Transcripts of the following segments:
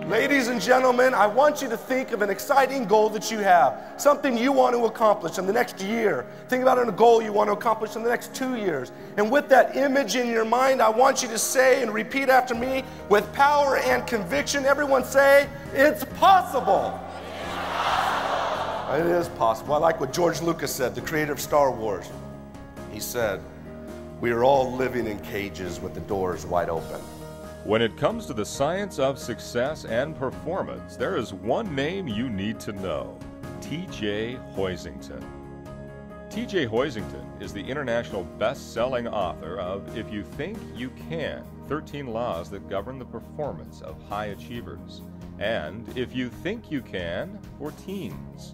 Ladies and gentlemen, I want you to think of an exciting goal that you have, something you want to accomplish in the next year. Think about a goal you want to accomplish in the next 2 years. And with that image in your mind, I want you to say and repeat after me with power and conviction. Everyone say, it's possible. It's possible. It is possible. I like what George Lucas said, the creator of Star Wars. He said, we are all living in cages with the doors wide open. When it comes to the science of success and performance, there is one name you need to know: T.J. Hoisington. T.J. Hoisington is the international best-selling author of If You Think You Can, 13 Laws That Govern the Performance of High Achievers, and If You Think You Can for Teens.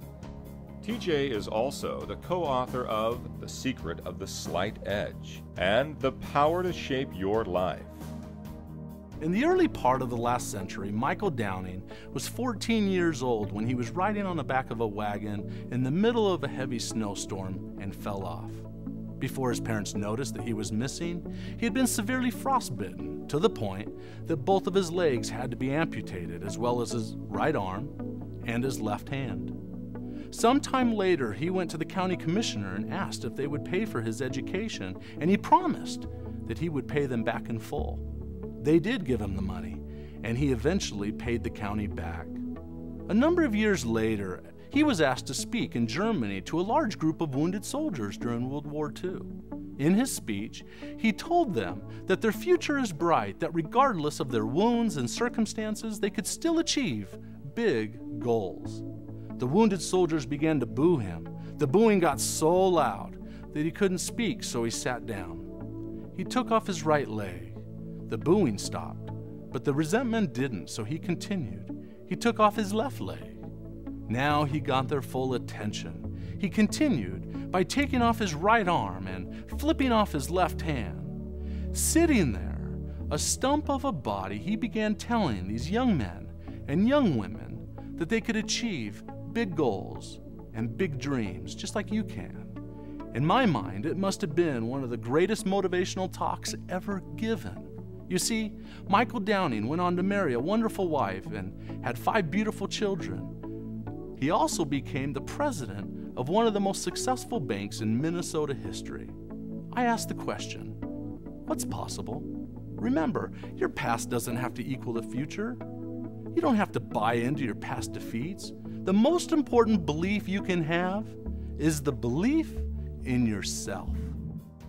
T.J. is also the co-author of The Secret of the Slight Edge and The Power to Shape Your Life. In the early part of the last century, Michael Downing was 14 years old when he was riding on the back of a wagon in the middle of a heavy snowstorm and fell off. Before his parents noticed that he was missing, he had been severely frostbitten to the point that both of his legs had to be amputated, as well as his right arm and his left hand. Sometime later, he went to the county commissioner and asked if they would pay for his education, and he promised that he would pay them back in full. They did give him the money, and he eventually paid the county back. A number of years later, he was asked to speak in Germany to a large group of wounded soldiers during World War II. In his speech, he told them that their future is bright, that regardless of their wounds and circumstances, they could still achieve big goals. The wounded soldiers began to boo him. The booing got so loud that he couldn't speak, so he sat down. He took off his right leg. The booing stopped, but the resentment didn't, so he continued. He took off his left leg. Now he got their full attention. He continued by taking off his right arm and flipping off his left hand. Sitting there, a stump of a body, he began telling these young men and young women that they could achieve big goals and big dreams, just like you can. In my mind, it must have been one of the greatest motivational talks ever given. You see, Michael Downing went on to marry a wonderful wife and had 5 beautiful children. He also became the president of one of the most successful banks in Minnesota history. I asked the question, what's possible? Remember, your past doesn't have to equal the future. You don't have to buy into your past defeats. The most important belief you can have is the belief in yourself.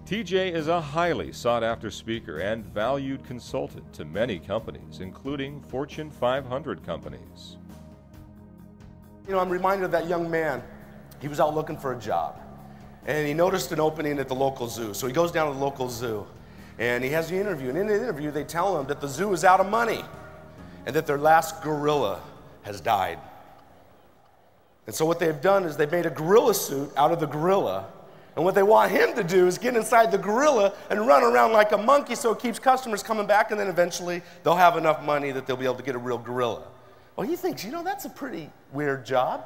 TJ is a highly sought-after speaker and valued consultant to many companies, including Fortune 500 companies. You know, I'm reminded of that young man. He was out looking for a job, and he noticed an opening at the local zoo. So he goes down to the local zoo, and he has the interview. And in the interview, they tell him that the zoo is out of money and that their last gorilla has died. And so what they've done is they've made a gorilla suit out of the gorilla. And what they want him to do is get inside the gorilla and run around like a monkey so it keeps customers coming back, and then eventually they'll have enough money that they'll be able to get a real gorilla. Well, he thinks, you know, that's a pretty weird job,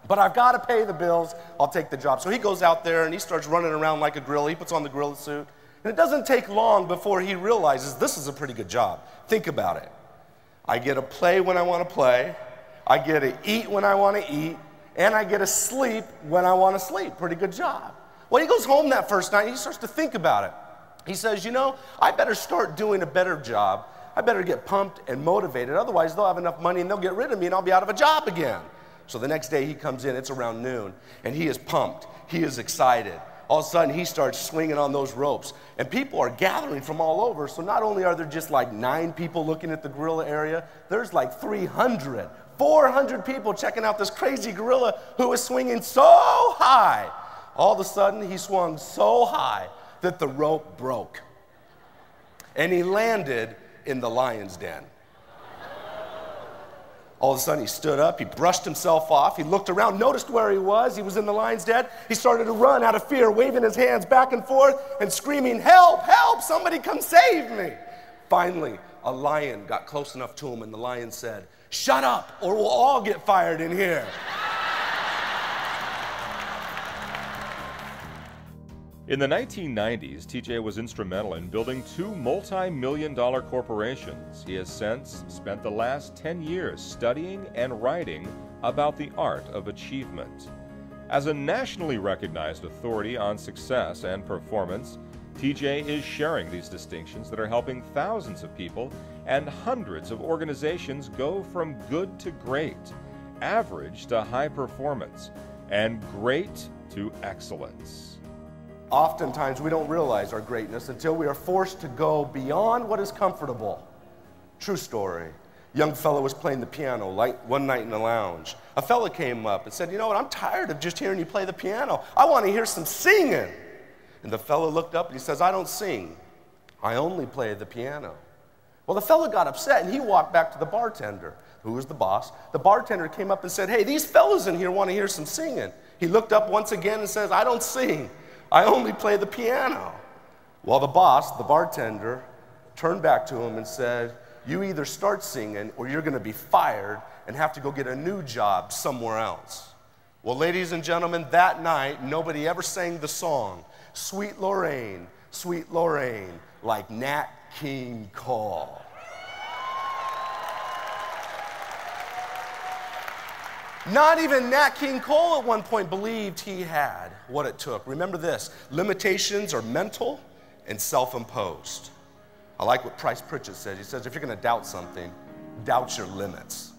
but I've got to pay the bills, I'll take the job. So he goes out there and he starts running around like a gorilla. He puts on the gorilla suit, and it doesn't take long before he realizes this is a pretty good job. Think about it. I get to play when I want to play, I get to eat when I want to eat, and I get to sleep when I want to sleep. Pretty good job. Well, he goes home that first night and he starts to think about it. He says, you know, I better start doing a better job. I better get pumped and motivated. Otherwise, they'll have enough money and they'll get rid of me and I'll be out of a job again. So the next day he comes in, it's around noon, and he is pumped. He is excited. All of a sudden, he starts swinging on those ropes, and people are gathering from all over. So not only are there just like 9 people looking at the gorilla area, there's like 300, 400 people checking out this crazy gorilla who is swinging so high. All of a sudden, he swung so high that the rope broke. And he landed in the lion's den. All of a sudden, he stood up, he brushed himself off, he looked around, noticed where he was in the lion's den. He started to run out of fear, waving his hands back and forth and screaming, help, help, somebody come save me. Finally, a lion got close enough to him, and the lion said, shut up, or we'll all get fired in here. In the 1990s, TJ was instrumental in building 2 multi-million-dollar corporations. He has since spent the last 10 years studying and writing about the art of achievement. As a nationally recognized authority on success and performance, TJ is sharing these distinctions that are helping thousands of people and hundreds of organizations go from good to great, average to high performance, and great to excellence. Oftentimes, we don't realize our greatness until we are forced to go beyond what is comfortable. True story. Young fellow was playing the piano one night in the lounge. A fellow came up and said, "You know what, I'm tired of just hearing you play the piano. I want to hear some singing." And the fellow looked up and he says, "I don't sing. I only play the piano." Well, the fellow got upset and he walked back to the bartender, who was the boss. The bartender came up and said, "Hey, these fellows in here want to hear some singing." He looked up once again and says, "I don't sing. I only play the piano." Well, the boss, the bartender, turned back to him and said, "You either start singing or you're going to be fired and have to go get a new job somewhere else." Well, ladies and gentlemen, that night, nobody ever sang the song, Sweet Lorraine, like Nat King Cole. Not even Nat King Cole at one point believed he had what it took. Remember this, limitations are mental and self-imposed. I like what Price Pritchett says. He says, if you're going to doubt something, doubt your limits.